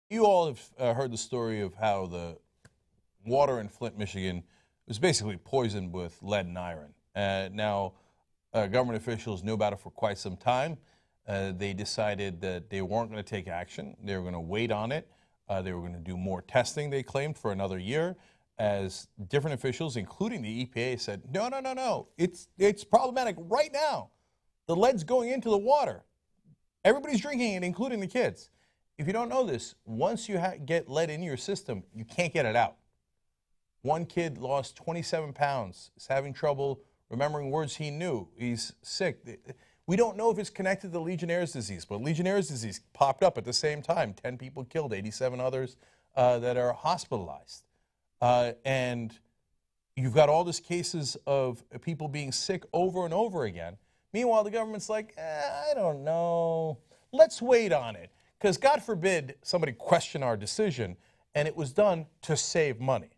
You all have heard the story of how the water in Flint, Michigan was basically poisoned with lead and iron. Now, government officials knew about it for quite some time. They decided that they weren't going to take action. They were going to wait on it. They were going to do more testing, they claimed, for another year, as different officials, including the EPA, said, no, no, no, no, it's problematic right now. The lead's going into the water. Everybody's drinking it, including the kids. If you don't know this, once you get lead in your system, you can't get it out. One kid lost 27 pounds. He's having trouble remembering words he knew. He's sick. We don't know if it's connected to Legionnaire's disease, but Legionnaire's disease popped up at the same time. 10 people killed, 87 others that are hospitalized. And you've got all these cases of people being sick over and over again. Meanwhile, the government's like, I don't know. Let's wait on it. Because God forbid somebody question our decision, and it was done to save money.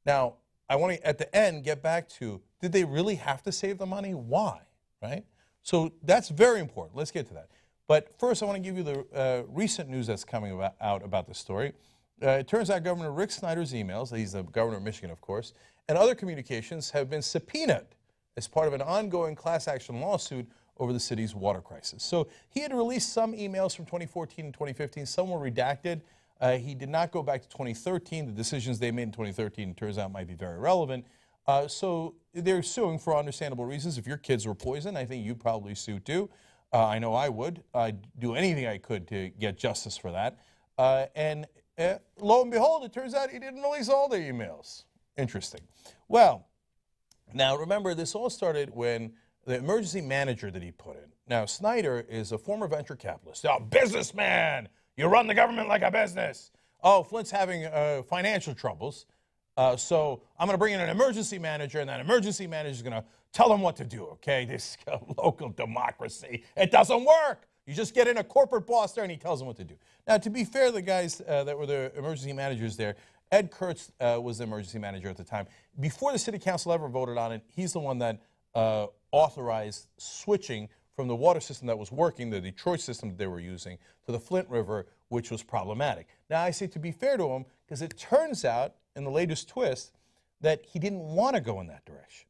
Now, I want to, at the end, get back to, did they really have to save the money? Why, right? So that's very important. Let's get to that. But first, I want to give you the recent news that's coming out about this story. It turns out Governor Rick Snyder's emails, he's the governor of Michigan, of course, and other communications have been subpoenaed as part of an ongoing class action lawsuit over the city's water crisis. So he had released some emails from 2014 and 2015. Some were redacted. He did not go back to 2013. The decisions they made in 2013, it turns out, might be very relevant. So they're suing for understandable reasons. If your kids were poisoned, I think you'd probably sue too. I know I would. I'd do anything I could to get justice for that. And lo and behold, it turns out he didn't release all the emails. Interesting. Well, now remember, this all started when the emergency manager that he put in. Now, Snyder is a former venture capitalist. A businessman. You run the government like a business. Oh, Flint's having financial troubles. So I'm going to bring in an emergency manager, and that emergency manager is going to tell them what to do, okay? This local democracy, it doesn't work. You just get in a corporate boss there, and he tells them what to do. Now, to be fair, the guys that were the emergency managers there, Ed Kurtz was the emergency manager at the time. Before the city council ever voted on it, he's the one that authorized switching from the water system that was working, the Detroit system that they were using, to the Flint River, which was problematic. Now, I say to be fair to him, because it turns out, in the latest twist, that he didn't want to go in that direction.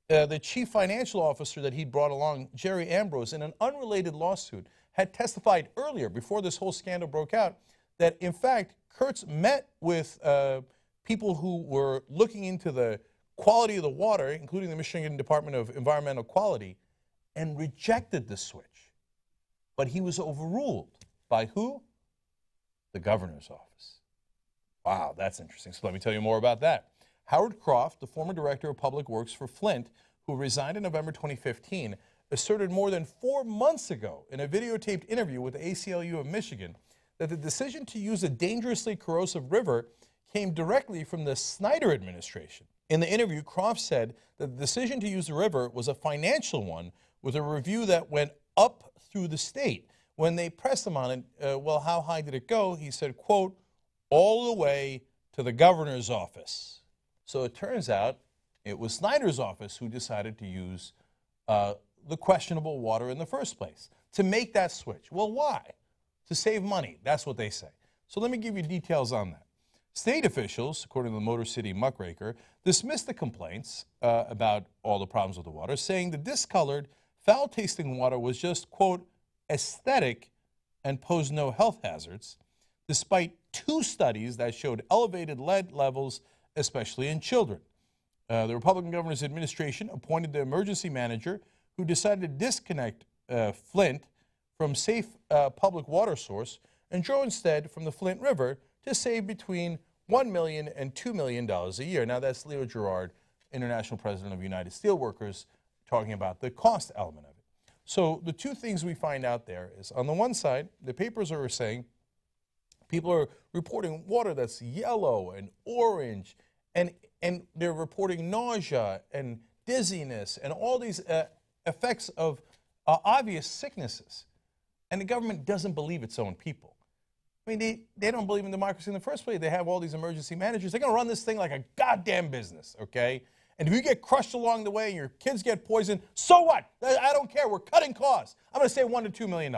The chief financial officer that he brought along, Jerry Ambrose, in an unrelated lawsuit, had testified earlier, before this whole scandal broke out, that in fact, Kurtz met with people who were looking into the quality of the water, including the Michigan Department of Environmental Quality, and rejected the switch. But he was overruled. By who? The governor's office. Wow, that's interesting. So let me tell you more about that. Howard Croft, the former director of public works for Flint, who resigned in November 2015, asserted more than 4 months ago in a videotaped interview with the ACLU of Michigan that the decision to use a dangerously corrosive river came directly from the Snyder administration. In the interview, Croft said that the decision to use the river was a financial one with a review that went up through the state. When they pressed him on it, well, how high did it go? He said, quote, all the way to the governor's office. So it turns out it was Snyder's office who decided to use the questionable water in the first place, to make that switch. Well, why? To save money. That's what they say. So let me give you details on that. State officials, according to the Motor City Muckraker, dismissed the complaints about all the problems with the water, saying the discolored, foul-tasting water was just, quote, aesthetic and posed no health hazards, despite 2 studies that showed elevated lead levels, especially in children. The Republican governor's administration appointed the emergency manager who decided to disconnect Flint from safe public water source and draw instead from the Flint River to save between $1 million and $2 million a year. Now, that's Leo Gerard, International President of United Steelworkers, talking about the cost element of it. So the 2 things we find out there is, on the one side, the papers are saying people are reporting water that's yellow and orange, and they're reporting nausea and dizziness and all these effects of obvious sicknesses. And the government doesn't believe its own people. I mean, they don't believe in democracy in the first place. They have all these emergency managers. They're going to run this thing like a goddamn business, okay? And if you get crushed along the way and your kids get poisoned, so what? I don't care. We're cutting costs. I'm going to save $1 to $2 million.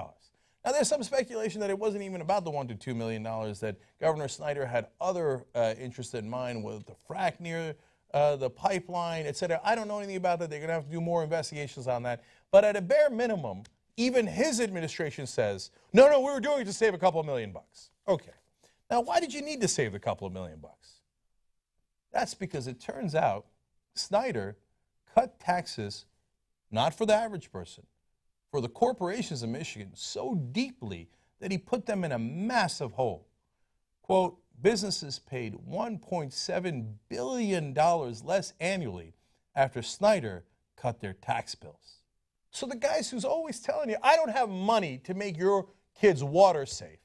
Now, there's some speculation that it wasn't even about the $1 to $2 million, that Governor Snyder had other interests in mind with the frack near the pipeline, et cetera. I don't know anything about that. They're going to have to do more investigations on that. But at a bare minimum, even his administration says, no, we were doing it to save a couple of $1 million. Okay. Now, why did you need to save a couple of $1 million? That's because it turns out Snyder cut taxes, not for the average person, for the corporations in Michigan so deeply that he put them in a massive hole. Quote, businesses paid $1.7 billion less annually after Snyder cut their tax bills. So the guys who's always telling you, I don't have money to make your kids' water safe,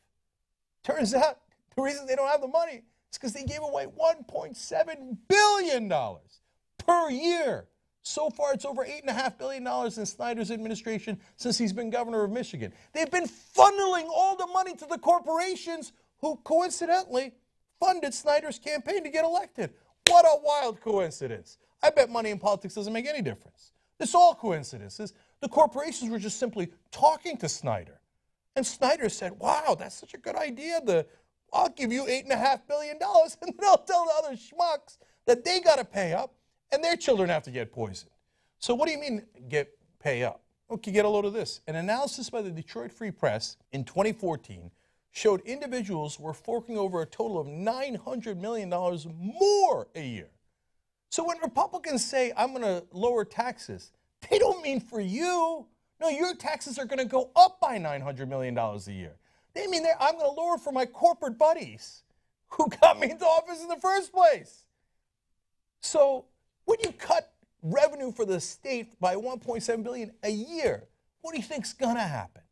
turns out the reason they don't have the money is because they gave away $1.7 billion per year. So far, it's over $8.5 billion in Snyder's administration since he's been governor of Michigan. They've been funneling all the money to the corporations who coincidentally funded Snyder's campaign to get elected. What a wild coincidence. I bet money in politics doesn't make any difference. It's all coincidences. The corporations were just simply talking to Snyder. And Snyder said, wow, that's such a good idea. I'll give you $8.5 billion, and then I'll tell the other schmucks that they got to pay up and their children have to get poisoned. So what do you mean pay up? Okay, get a load of this. An analysis by the Detroit Free Press in 2014 showed individuals were forking over a total of $900 million more a year. So when Republicans say, I'm going to lower taxes, they don't mean for you. No, your taxes are going to go up by $900 million a year. They mean I'm going to lower for my corporate buddies who got me into office in the first place. So when you cut revenue for the state by $1.7 billion a year, what do you think's going to happen?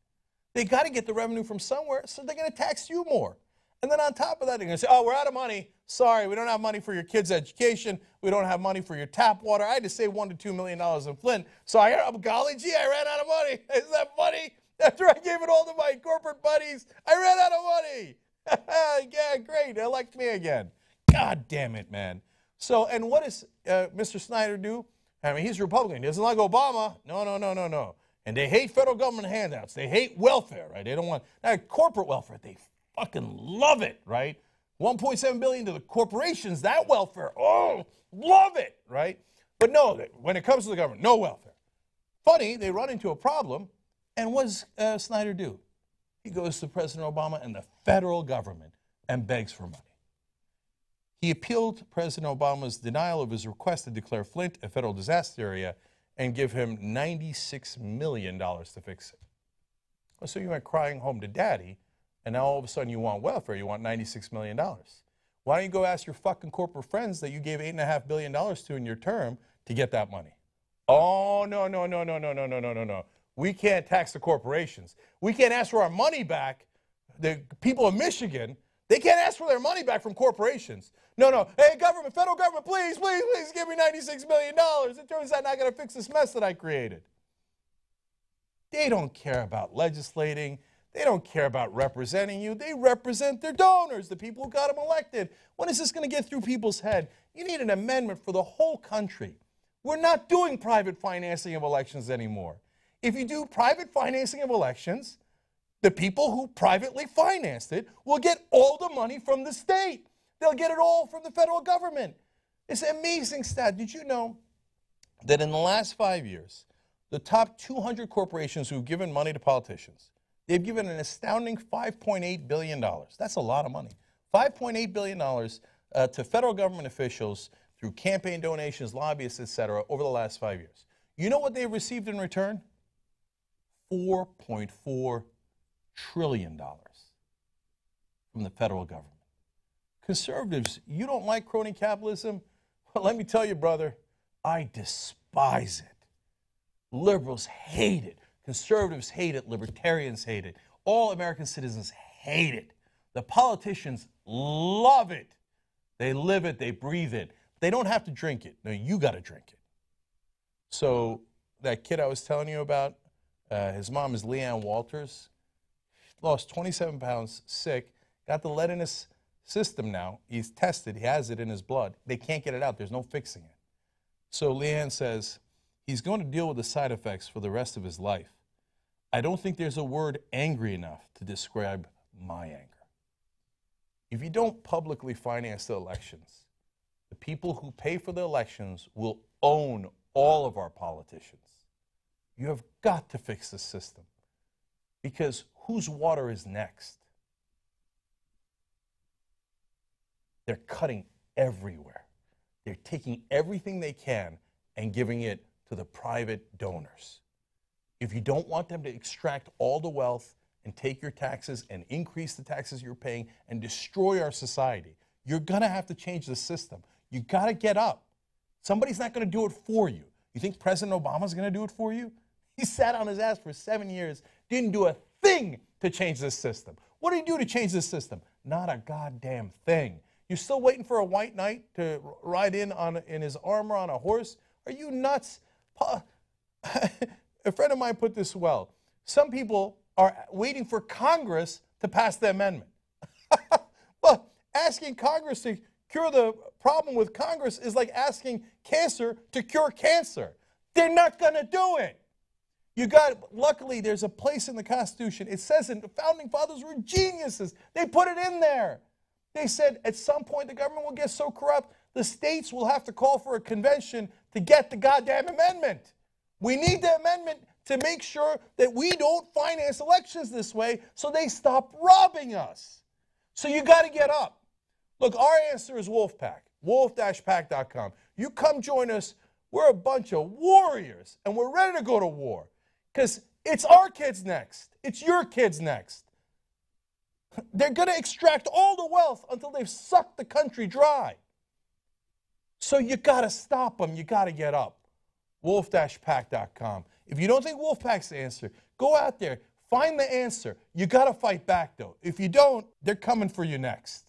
They got to get the revenue from somewhere, so they're going to tax you more. And then on top of that, they're going to say, oh, we're out of money. Sorry, we don't have money for your kids' education. We don't have money for your tap water. I had to save $1 to $2 million in Flint. So golly gee, I ran out of money. Isn't that funny? After I gave it all to my corporate buddies, I ran out of money. Yeah, great. Elect me again. God damn it, man. So, and what does Mr. Snyder do? I mean, he's Republican. He doesn't like Obama. No. And they hate federal government handouts. They hate welfare, right? They don't want corporate welfare. They fucking love it, right? $1.7 billion to the corporations, that welfare, oh, love it, right? But no, when it comes to the government, no welfare. Funny, they run into a problem, and what does Snyder do? He goes to President Obama and the federal government and begs for money. He appealed to President Obama's denial of his request to declare Flint a federal disaster area and give him $96 million to fix it. Well, so you went crying home to daddy, and now all of a sudden you want welfare, you want $96 million. Why don't you go ask your fucking corporate friends that you gave $8.5 billion to in your term to get that money? Oh, no. We can't tax the corporations. We can't ask for our money back. The people of Michigan, they can't ask for their money back from corporations. No. Hey, government, federal government, please give me $96 million. It turns out I'm not going to fix this mess that I created. They don't care about legislating. They don't care about representing you. They represent their donors, the people who got them elected. When is this going to get through people's head? You need an amendment for the whole country. We're not doing private financing of elections anymore. If you do private financing of elections, the people who privately financed it will get all the money from the state. They'll get it all from the federal government. It's an amazing stat. Did you know that in the last 5 years, the top 200 corporations who've given money to politicians, they've given an astounding $5.8 billion. That's a lot of money. $5.8 billion to federal government officials through campaign donations, lobbyists, et cetera, over the last 5 years. You know what they've received in return? $4.4 trillion from the federal government. Conservatives, you don't like crony capitalism? Well, let me tell you, brother, I despise it. Liberals hate it. Conservatives hate it. Libertarians hate it. All American citizens hate it. The politicians love it. They live it. They breathe it. They don't have to drink it. No, you got to drink it. So that kid I was telling you about, his mom is Leanne Walters, lost 27 pounds, sick, got the lead in his system now. He's tested. He has it in his blood. They can't get it out. There's no fixing it. So Leanne says he's going to deal with the side effects for the rest of his life. I don't think there's a word angry enough to describe my anger. If you don't publicly finance the elections, the people who pay for the elections will own all of our politicians. You have got to fix the system, because whose water is next? They're cutting everywhere. They're taking everything they can and giving it to the private donors. If you don't want them to extract all the wealth and take your taxes and increase the taxes you're paying and destroy our society, you're going to have to change the system. You got to get up. Somebody's not going to do it for you. You think President Obama's going to do it for you? He sat on his ass for 7 years, didn't do a thing to change this system. What did he do to change this system? Not a goddamn thing. You're still waiting for a white knight to ride in his armor on a horse? Are you nuts? A friend of mine put this well. Some people are waiting for Congress to pass the amendment. Well, asking Congress to cure the problem with Congress is like asking cancer to cure cancer. They're not going to do it. Luckily, there's a place in the Constitution. It says the Founding Fathers were geniuses. They put it in there. They said at some point the government will get so corrupt, the states will have to call for a convention to get the goddamn amendment. We need the amendment to make sure that we don't finance elections this way so they stop robbing us. So you got to get up. Look, our answer is Wolfpack, wolf-pack.com. You come join us. We're a bunch of warriors, and we're ready to go to war because it's our kids next. It's your kids next. They're going to extract all the wealth until they've sucked the country dry. So you got to stop them. You got to get up. Wolf-pack.com. If you don't think Wolfpack's the answer, go out there, find the answer. You got to fight back, though. If you don't, they're coming for you next.